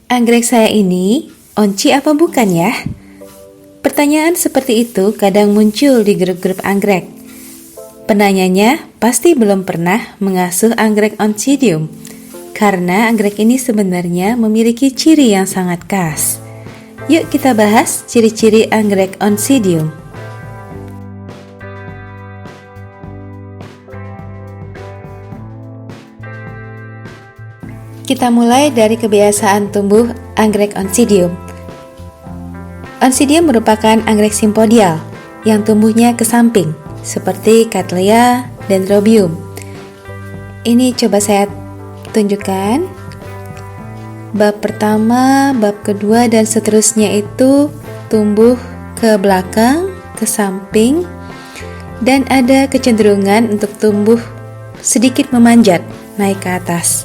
Anggrek saya ini onci apa bukan ya? Pertanyaan seperti itu kadang muncul di grup-grup anggrek. Penanyanya pasti belum pernah mengasuh anggrek oncidium, karena anggrek ini sebenarnya memiliki ciri yang sangat khas. Yuk kita bahas ciri-ciri anggrek oncidium. Kita mulai dari kebiasaan tumbuh anggrek oncidium. Oncidium merupakan anggrek simpodial yang tumbuhnya ke samping, seperti Cattleya dan Dendrobium. Ini coba saya tunjukkan. Bab pertama, bab kedua, dan seterusnya itu tumbuh ke belakang, ke samping, dan ada kecenderungan untuk tumbuh sedikit memanjat, naik ke atas.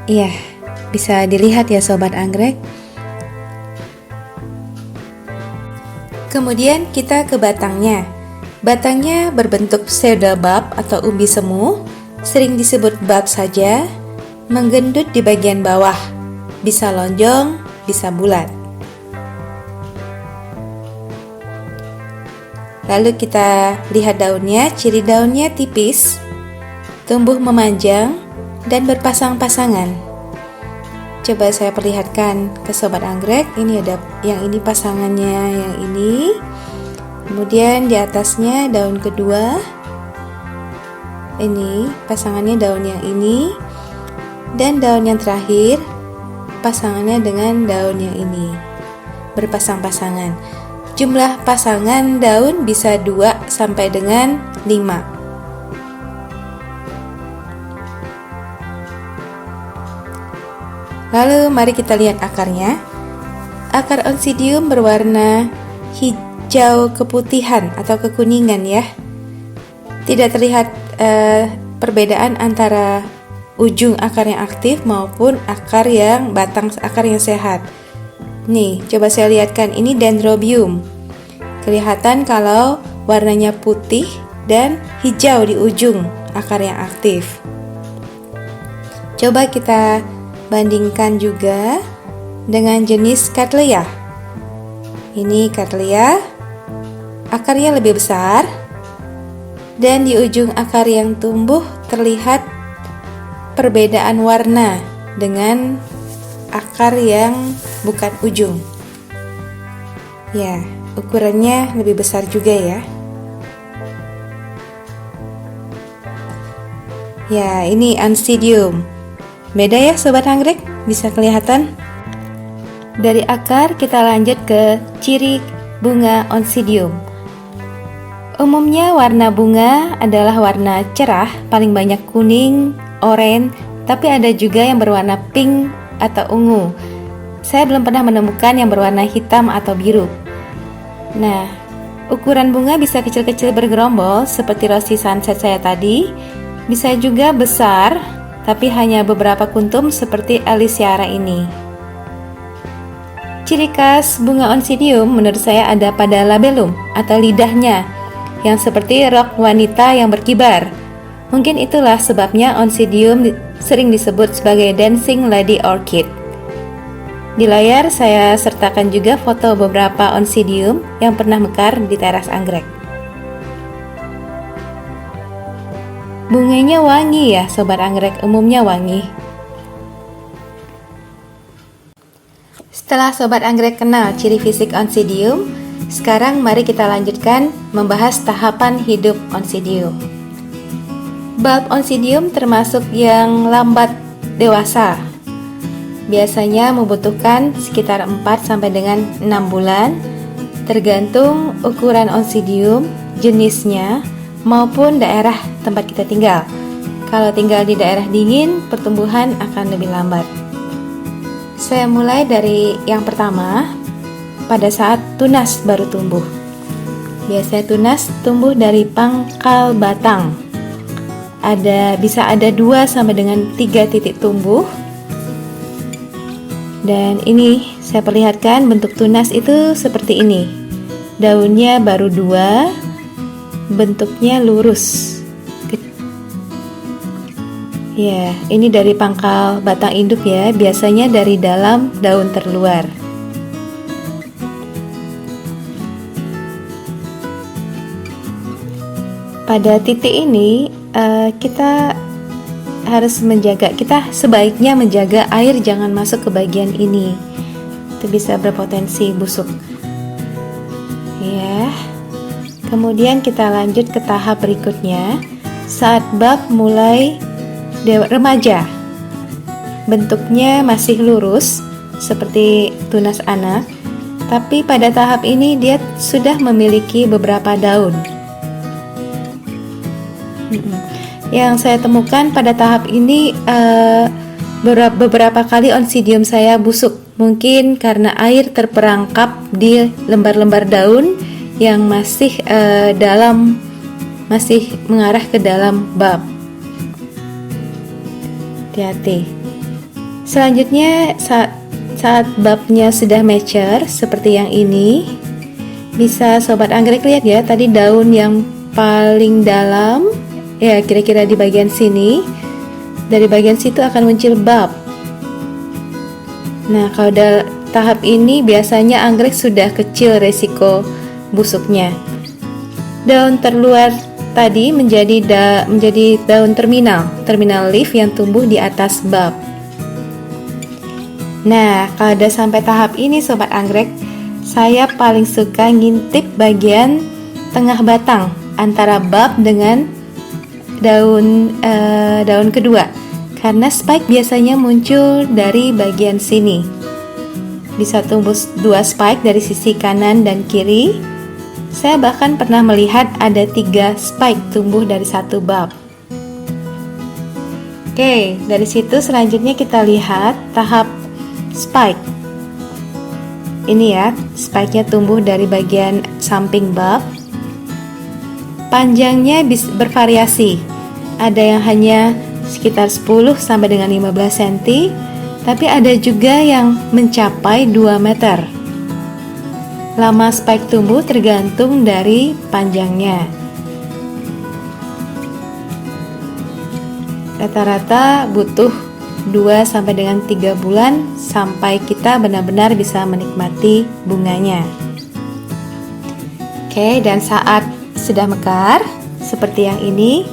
Iya, bisa dilihat ya sobat anggrek. Kemudian kita ke batangnya. Batangnya berbentuk pseudobulb atau umbi semu, sering disebut bulb saja, menggendut di bagian bawah, bisa lonjong, bisa bulat. Lalu kita lihat daunnya, ciri daunnya tipis, tumbuh memanjang, dan berpasang-pasangan. Coba saya perlihatkan ke sobat anggrek. Ini ada yang ini pasangannya, yang ini. Kemudian di atasnya daun kedua. Ini pasangannya daun yang ini. Dan daun yang terakhir pasangannya dengan daun yang ini. Berpasang-pasangan. Jumlah pasangan daun bisa 2 sampai dengan 5. Lalu mari kita lihat akarnya. Akar oncidium berwarna hijau keputihan atau kekuningan ya. Tidak terlihat perbedaan antara ujung akar yang aktif maupun akar yang akar yang sehat. Nih, coba saya lihatkan, ini Dendrobium. Kelihatan kalau warnanya putih dan hijau di ujung akar yang aktif. Coba kita bandingkan juga dengan jenis Cattleya. Ini Cattleya, akarnya lebih besar, dan di ujung akar yang tumbuh terlihat perbedaan warna dengan akar yang bukan ujung. Ya, ukurannya lebih besar juga ya. Ya, ini oncidium. Beda ya sobat anggrek, bisa kelihatan. Dari akar kita lanjut ke ciri bunga oncidium. Umumnya warna bunga adalah warna cerah, paling banyak kuning, oranye, tapi ada juga yang berwarna pink atau ungu. Saya belum pernah menemukan yang berwarna hitam atau biru. Nah, ukuran bunga bisa kecil-kecil bergerombol seperti rosy sunset saya tadi, bisa juga besar tapi hanya beberapa kuntum seperti Elisiara ini. Ciri khas bunga oncidium menurut saya ada pada labellum atau lidahnya yang seperti rok wanita yang berkibar. Mungkin itulah sebabnya oncidium sering disebut sebagai dancing lady orchid. Di layar saya sertakan juga foto beberapa oncidium yang pernah mekar di teras anggrek. Bunganya wangi ya sobat anggrek, umumnya wangi. Setelah sobat anggrek kenal ciri fisik oncidium, sekarang mari kita lanjutkan membahas tahapan hidup oncidium. Bulb oncidium termasuk yang lambat dewasa. Biasanya membutuhkan sekitar 4 sampai dengan 6 bulan, tergantung ukuran oncidium, jenisnya, maupun daerah tempat kita tinggal. Kalau tinggal di daerah dingin, pertumbuhan akan lebih lambat. Saya mulai dari yang pertama, pada saat tunas baru tumbuh. Biasanya tunas tumbuh dari pangkal batang. Bisa ada 2 sampai dengan 3 titik tumbuh. Dan ini saya perlihatkan bentuk tunas itu seperti ini. Daunnya baru 2, bentuknya lurus. Ya, ini dari pangkal batang induk ya, biasanya dari dalam daun terluar. Pada titik ini kita harus menjaga, kita sebaiknya menjaga air jangan masuk ke bagian ini. Itu bisa berpotensi busuk. Ya. Kemudian kita lanjut ke tahap berikutnya. Saat bab mulai remaja, bentuknya masih lurus seperti tunas anak, tapi pada tahap ini dia sudah memiliki beberapa daun. Yang saya temukan pada tahap ini beberapa kali Oncidium saya busuk, mungkin karena air terperangkap di lembar-lembar daun yang masih masih mengarah ke dalam bab. Hati-hati. Selanjutnya saat babnya sudah mature seperti yang ini, bisa sobat anggrek lihat ya, tadi daun yang paling dalam ya, kira-kira di bagian sini. Dari bagian situ akan muncul bab. Nah, kalau tahap ini biasanya anggrek sudah kecil resiko busuknya. Daun terluar tadi menjadi daun terminal leaf yang tumbuh di atas bab. Nah, kalau udah sampai tahap ini sobat anggrek, saya paling suka ngintip bagian tengah batang antara bab dengan daun kedua, karena spike biasanya muncul dari bagian sini. Bisa tumbuh 2 spike dari sisi kanan dan kiri. Saya bahkan pernah melihat ada 3 spike tumbuh dari satu bab. Oke, dari situ selanjutnya kita lihat tahap spike. Ini ya, spike-nya tumbuh dari bagian samping bab. Panjangnya bisa bervariasi. Ada yang hanya sekitar 10 sampai dengan 15 cm, tapi ada juga yang mencapai 2 meter. Lama spike tumbuh tergantung dari panjangnya. Rata-rata butuh 2 sampai dengan 3 bulan sampai kita benar-benar bisa menikmati bunganya. Oke, dan saat sudah mekar seperti yang ini,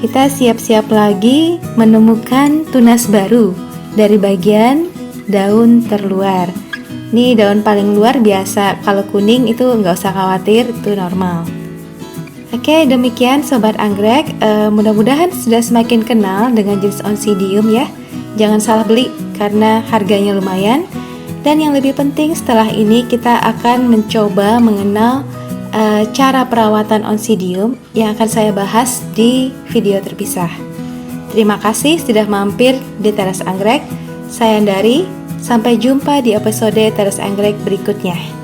kita siap-siap lagi menemukan tunas baru dari bagian daun terluar. Ini daun paling luar biasa, kalau kuning itu nggak usah khawatir, itu normal. Oke, demikian sobat anggrek, mudah-mudahan sudah semakin kenal dengan jenis Oncidium ya. Jangan salah beli karena harganya lumayan. Dan yang lebih penting setelah ini kita akan mencoba mengenal cara perawatan Oncidium yang akan saya bahas di video terpisah. Terima kasih sudah mampir di Teras Anggrek. Saya Andari, sampai jumpa di episode Teras Anggrek berikutnya.